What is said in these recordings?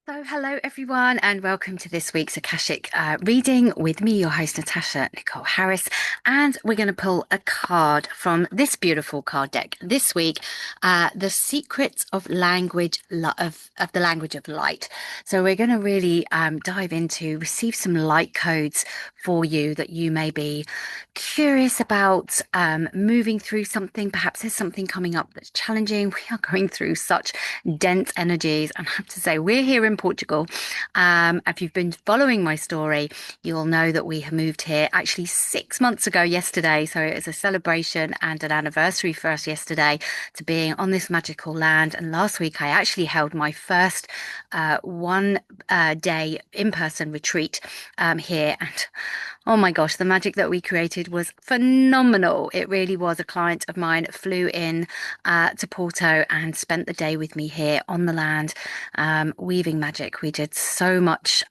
So, hello everyone, and welcome to this week's Akashic reading with me, your host Natasha Nicole Harris. And we're going to pull a card from this beautiful card deck this week, "The Secrets of of the Language of Light." So, we're going to really dive into receive some light codes for you that you may be curious about moving through something. Perhaps there's something coming up that's challenging. We are going through such dense energies, and I have to say, we're here in Portugal. If you've been following my story, you'll know that we have moved here actually 6 months ago yesterday. So it was a celebration and an anniversary for us yesterday to being on this magical land. And last week, I actually held my first one day in-person retreat here. And oh my gosh, the magic that we created was phenomenal. It really was. A client of mine flew in to Porto and spent the day with me here on the land, weaving magic. We did so much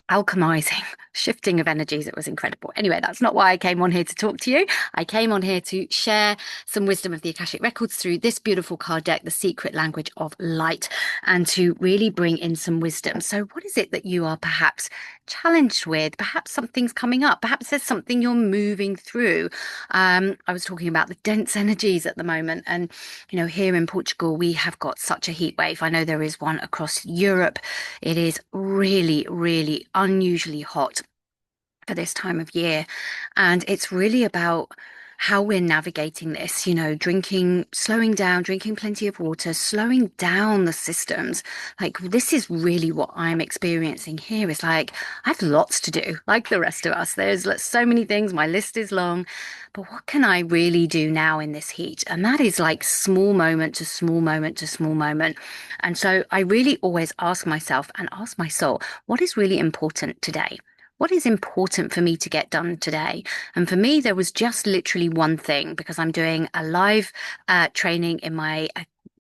alchemizing, shifting of energies. It was incredible. Anyway, that's not why I came on here to talk to you. I came on here to share some wisdom of the Akashic Records through this beautiful card deck, The Secret Language of Light, and to really bring in some wisdom. So, what is it that you are perhaps challenged with? Perhaps something's coming up. Perhaps there's something you're moving through. I was talking about the dense energies at the moment, and here in Portugal, we have got such a heat wave. I know there is one across Europe. It is really, really unusually hot for this time of year. And it's really about how we're navigating this, drinking, slowing down, drinking plenty of water, slowing down the systems. Like, this is really what I'm experiencing here. Is like, I have lots to do, like the rest of us. There's so many things. My list is long. But what can I really do now in this heat? And that is like small moment to small moment to small moment. And so I really always ask myself and ask my soul, what is really important today? What is important for me to get done today? And for me, there was just literally one thing, because I'm doing a live training in my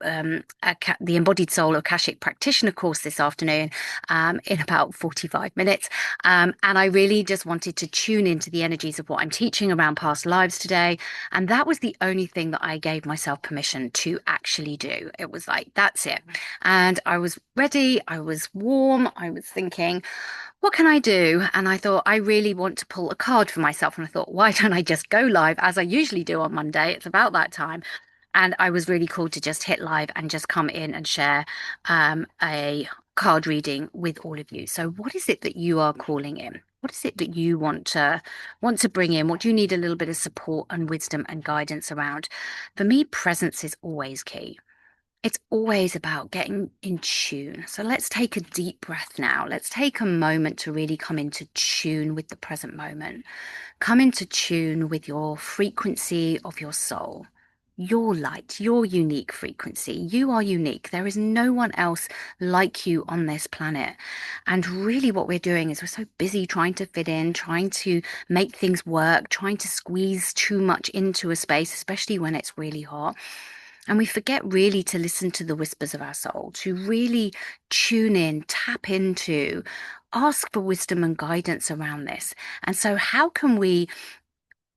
the Embodied Soul Akashic Practitioner course this afternoon in about 45 minutes. And I really just wanted to tune into the energies of what I'm teaching around past lives today. And that was the only thing that I gave myself permission to actually do. It was like, that's it. And I was ready. I was warm. I was thinking, what can I do? And I thought, I really want to pull a card for myself. And I thought, why don't I just go live as I usually do on Monday? It's about that time. And I was really cool to just hit live and just come in and share a card reading with all of you. So what is it that you are calling in? What is it that you want to bring in? What do you need a little bit of support and wisdom and guidance around? For me, presence is always key. It's always about getting in tune. So let's take a deep breath now. Let's take a moment to really come into tune with the present moment. Come into tune with your frequency of your soul, your light, your unique frequency. You are unique. There is no one else like you on this planet. And really, what we're doing is we're so busy trying to fit in, trying to make things work, trying to squeeze too much into a space, especially when it's really hot. And we forget really to listen to the whispers of our soul, to really tune in, tap into, ask for wisdom and guidance around this. And so, how can we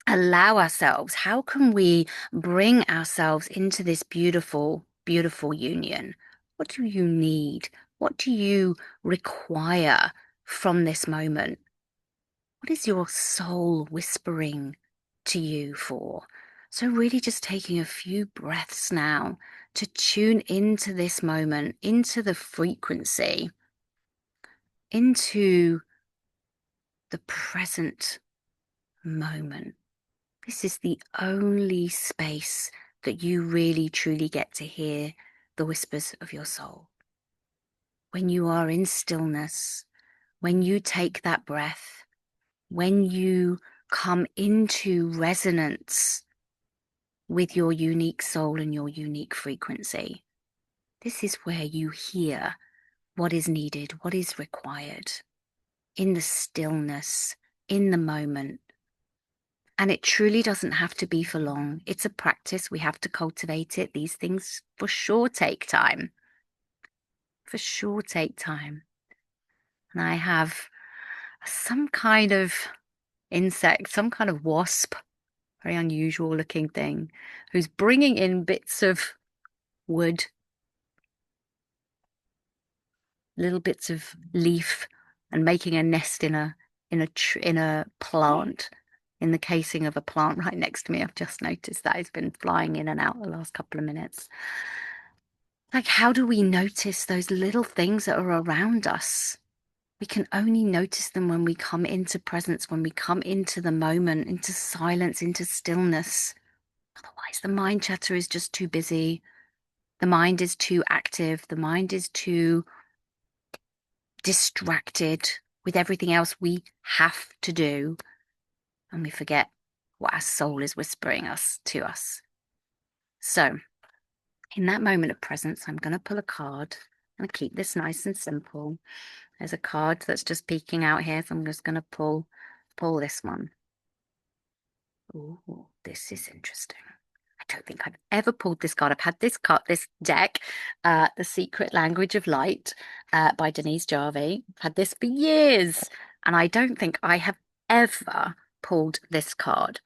allow ourselves, how can we bring ourselves into this beautiful, beautiful union? What do you need? What do you require from this moment? What is your soul whispering to you for? So, really, just taking a few breaths now to tune into this moment, into the frequency, into the present moment. This is the only space that you really truly get to hear the whispers of your soul. When you are in stillness, when you take that breath, when you come into resonance with your unique soul and your unique frequency, this is where you hear what is needed, what is required in the stillness, in the moment. And it truly doesn't have to be for long. It's a practice. We have to cultivate it. These things for sure take time. For sure take time. And I have some kind of insect, some kind of wasp, very unusual looking thing, who's bringing in bits of wood. little bits of leaf and making a nest in a plant, in the casing of a plant right next to me. I've just noticed that it's been flying in and out the last couple of minutes. Like, how do we notice those little things that are around us? We can only notice them when we come into presence, when we come into the moment, into silence, into stillness. Otherwise, the mind chatter is just too busy. The mind is too active. The mind is too distracted with everything else we have to do. And we forget what our soul is whispering us to us. So, in that moment of presence, I'm going to pull a card and keep this nice and simple. There's a card that's just peeking out here, so I'm just going to pull this one. Oh, this is interesting. I don't think I've ever pulled this card. I've had this deck, The Secret Language of Light, by Denise Jarvie. I've had this for years, and I don't think I have ever pulled this card.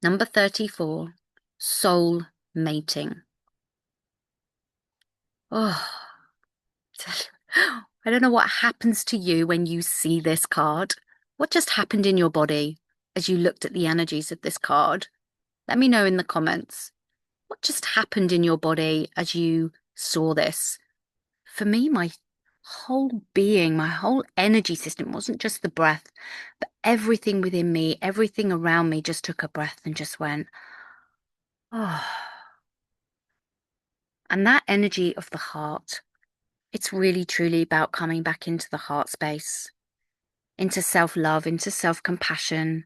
Number 34, Soul Mating. Oh, I don't know what happens to you when you see this card. What just happened in your body as you looked at the energies of this card? Let me know in the comments. What just happened in your body as you saw this? For me, my whole being, my whole energy system wasn't just the breath, but everything within me, everything around me just took a breath and just went, oh. And that energy of the heart, it's really truly about coming back into the heart space, into self-love, into self-compassion,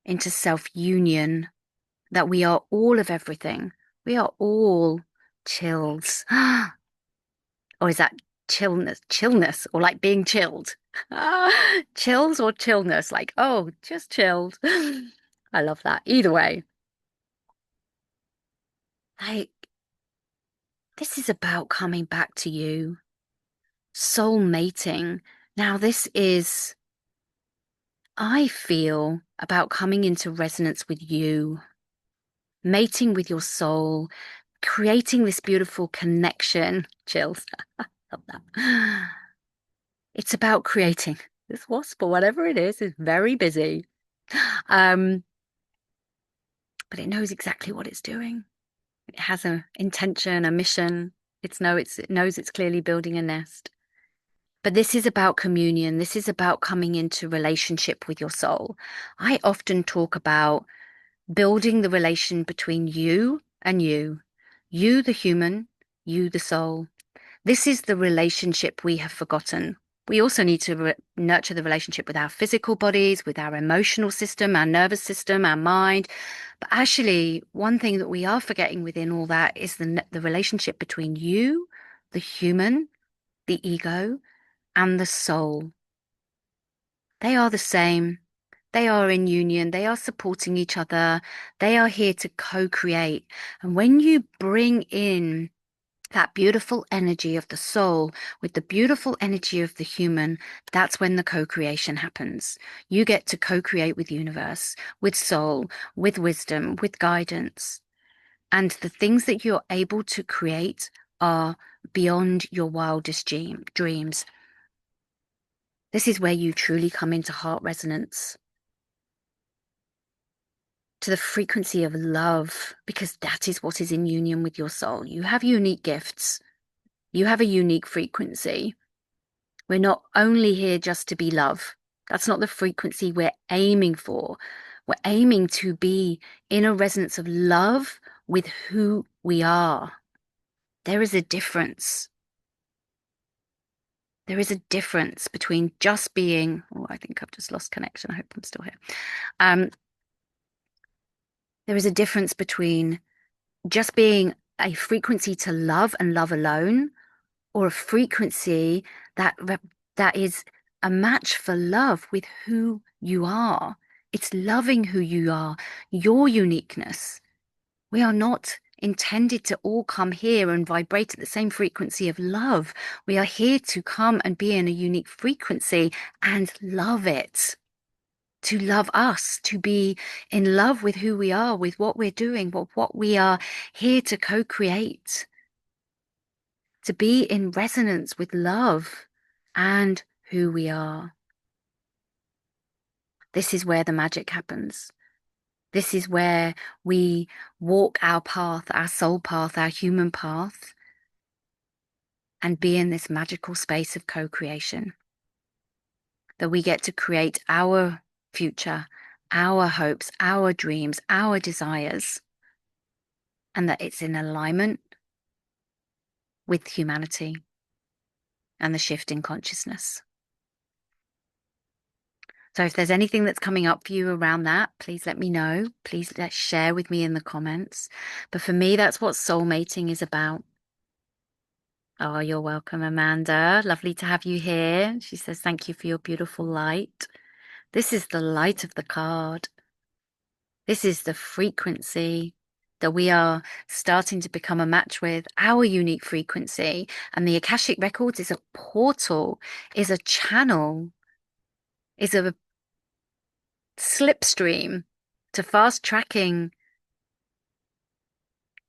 into self-union, that we are all of everything. We are all chills. Or is that chillness, or like being chilled? Chills or chillness, like, oh, just chilled. I love that. Either way, like, this is about coming back to you, soul mating. Now, this is, I feel, about coming into resonance with you, mating with your soul, creating this beautiful connection. Chills. Love that. It's about creating. This wasp, or whatever it is very busy. Um, but it knows exactly what it's doing. It has an intention, a mission. It knows it's clearly building a nest. But this is about communion. This is about coming into relationship with your soul. I often talk about building the relation between you and you. You, the human, you, the soul. This is the relationship we have forgotten. We also need to nurture the relationship with our physical bodies, with our emotional system, our nervous system, our mind. But actually, one thing that we are forgetting within all that is the relationship between you, the human, the ego, and the soul. They are the same. They are in union. They are supporting each other. They are here to co-create. And when you bring in that beautiful energy of the soul with the beautiful energy of the human, that's when the co-creation happens. You get to co-create with universe, with soul, with wisdom, with guidance. And the things that you're able to create are beyond your wildest dreams. This is where you truly come into heart resonance, to the frequency of love, because that is what is in union with your soul. You have unique gifts. You have a unique frequency. We're not only here just to be love. That's not the frequency we're aiming for. We're aiming to be in a resonance of love with who we are. There is a difference. There is a difference between just being, oh, I think I've just lost connection. I hope I'm still here. There is a difference between just being a frequency to love and love alone, or a frequency that that is a match for love with who you are. It's loving who you are, your uniqueness. We are not intended to all come here and vibrate at the same frequency of love. We are here to come and be in a unique frequency and love it. To love us, to be in love with who we are, with what we're doing, what we are here to co-create. to be in resonance with love and who we are. This is where the magic happens. This is where we walk our path, our soul path, our human path, and be in this magical space of co-creation. That we get to create our future, our hopes, our dreams, our desires, and that it's in alignment with humanity and the shift in consciousness. So if there's anything that's coming up for you around that, please let me know. Please share with me in the comments. But for me, that's what soulmating is about. Oh, you're welcome, Amanda. Lovely to have you here. She says, thank you for your beautiful light. This is the light of the card. This is the frequency that we are starting to become a match with, our unique frequency. And the Akashic Records is a portal, is a channel, is a slipstream to fast tracking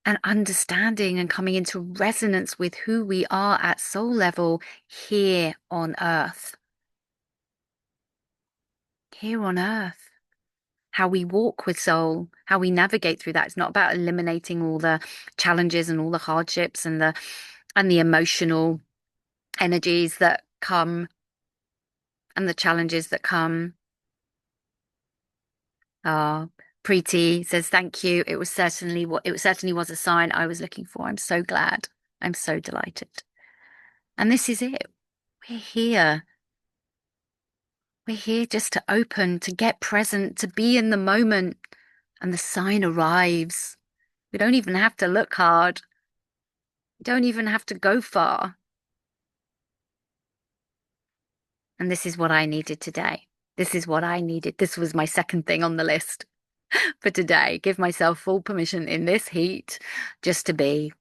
and understanding and coming into resonance with who we are at soul level here on earth. Here on earth. How we walk with soul, how we navigate through that. It's not about eliminating all the challenges and all the hardships and the emotional energies that come and the challenges that come. Ah, Preeti says, thank you. It certainly was a sign I was looking for. I'm so glad. I'm so delighted. And this is it. We're here. We're here just to open, to get present, to be in the moment. And the sign arrives. We don't even have to look hard. We don't even have to go far. And this is what I needed today. This is what I needed. This was my second thing on the list for today. Give myself full permission in this heat just to be.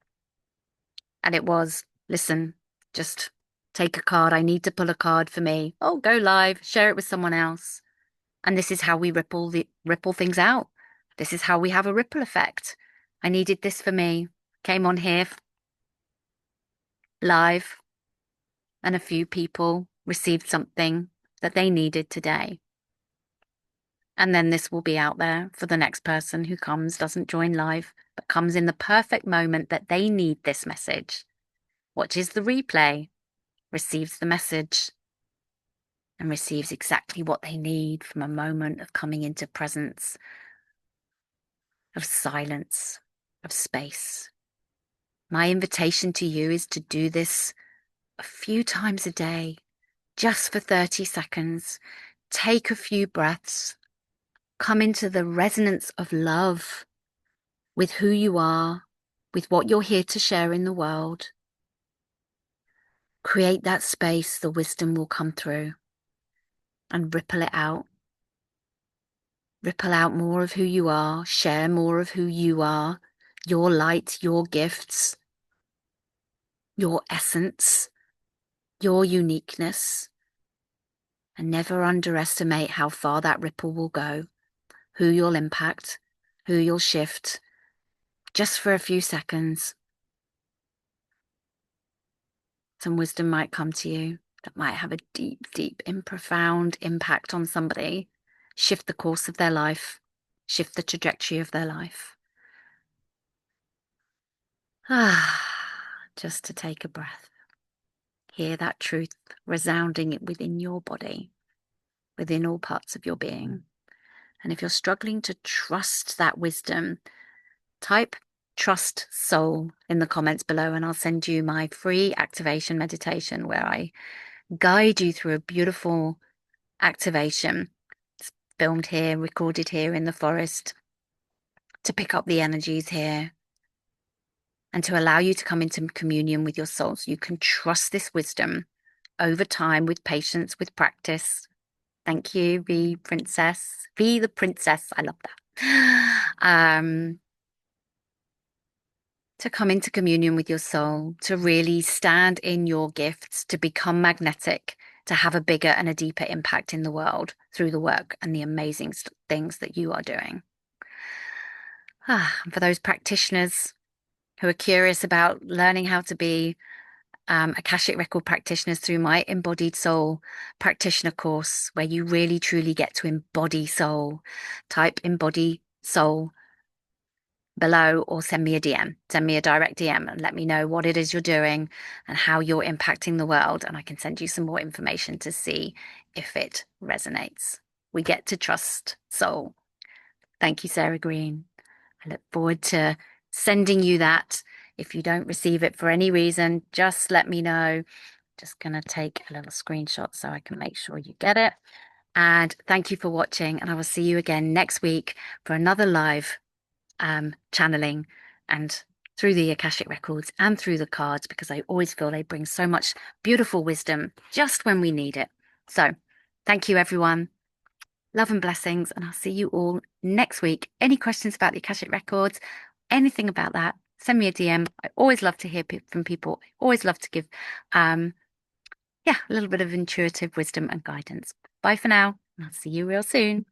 And it was, listen, just take a card. I need to pull a card for me. Oh, go live, share it with someone else. And this is how we ripple things out. This is how we have a ripple effect. I needed this for me. Came on here live, and a few people received something that they needed today. And then this will be out there for the next person who comes, doesn't join live, but comes in the perfect moment that they need this message, watches the replay, receives the message, and receives exactly what they need from a moment of coming into presence, of silence, of space. My invitation to you is to do this a few times a day, just for 30 seconds. Take a few breaths, come into the resonance of love with who you are, with what you're here to share in the world. Create that space, the wisdom will come through, and ripple it out. Ripple out more of who you are, share more of who you are, your light, your gifts, your essence, your uniqueness. And never underestimate how far that ripple will go, who you'll impact, who you'll shift, just for a few seconds. Some wisdom might come to you that might have a deep, deep and profound impact on somebody, shift the course of their life, shift the trajectory of their life. Just to take a breath. Hear that truth resounding within your body, within all parts of your being. And if you're struggling to trust that wisdom, type trust soul in the comments below, and I'll send you my free activation meditation where I guide you through a beautiful activation. It's filmed here, recorded here in the forest, to pick up the energies here and to allow you to come into communion with your soul so you can trust this wisdom over time with patience, with practice. Thank you, V Princess. V the Princess. I love that. To come into communion with your soul, to really stand in your gifts, to become magnetic, to have a bigger and a deeper impact in the world through the work and the amazing things that you are doing. For those practitioners who are curious about learning how to be Akashic Record practitioners through my Embodied Soul practitioner course, where you really truly get to embody soul. Type embody soul below or send me a DM, send me a direct DM and let me know what it is you're doing and how you're impacting the world. And I can send you some more information to see if it resonates. We get to trust soul. Thank you, Sarah Green. I look forward to sending you that. If you don't receive it for any reason, just let me know. Just going to take a little screenshot so I can make sure you get it. And thank you for watching. And I will see you again next week for another live channeling and through the Akashic Records and through the cards, because I always feel they bring so much beautiful wisdom just when we need it. So thank you, everyone. Love and blessings, and I'll see you all next week. Any questions about the Akashic Records, anything about that, send me a DM. I always love to hear from people. I always love to give, yeah, a little bit of intuitive wisdom and guidance. Bye for now, and I'll see you real soon.